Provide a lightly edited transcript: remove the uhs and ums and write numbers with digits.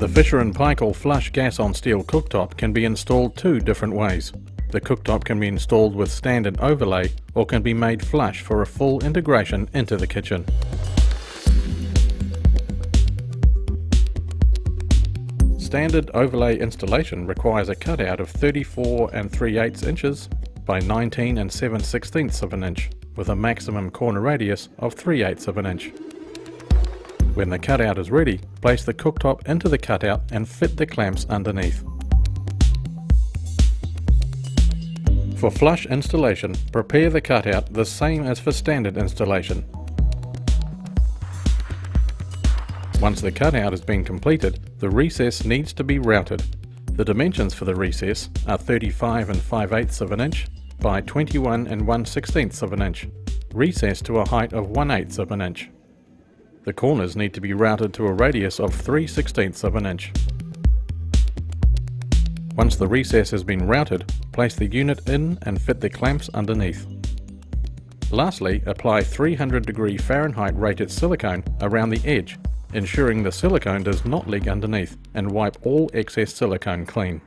The Fisher & Paykel flush gas on steel cooktop can be installed two different ways. The cooktop can be installed with standard overlay or can be made flush for a full integration into the kitchen. Standard overlay installation requires a cutout of 34 3/8 inches by 19 7/16 of an inch with a maximum corner radius of 3/8 of an inch. When the cutout is ready, place the cooktop into the cutout and fit the clamps underneath. For flush installation, prepare the cutout the same as for standard installation. Once the cutout has been completed, the recess needs to be routed. The dimensions for the recess are 35 5/8 of an inch by 21 1/16 of an inch, recessed to a height of 1/8 of an inch. The corners need to be routed to a radius of 3/16 of an inch. Once the recess has been routed, place the unit in and fit the clamps underneath. Lastly, apply 300° Fahrenheit rated silicone around the edge, ensuring the silicone does not leak underneath, and wipe all excess silicone clean.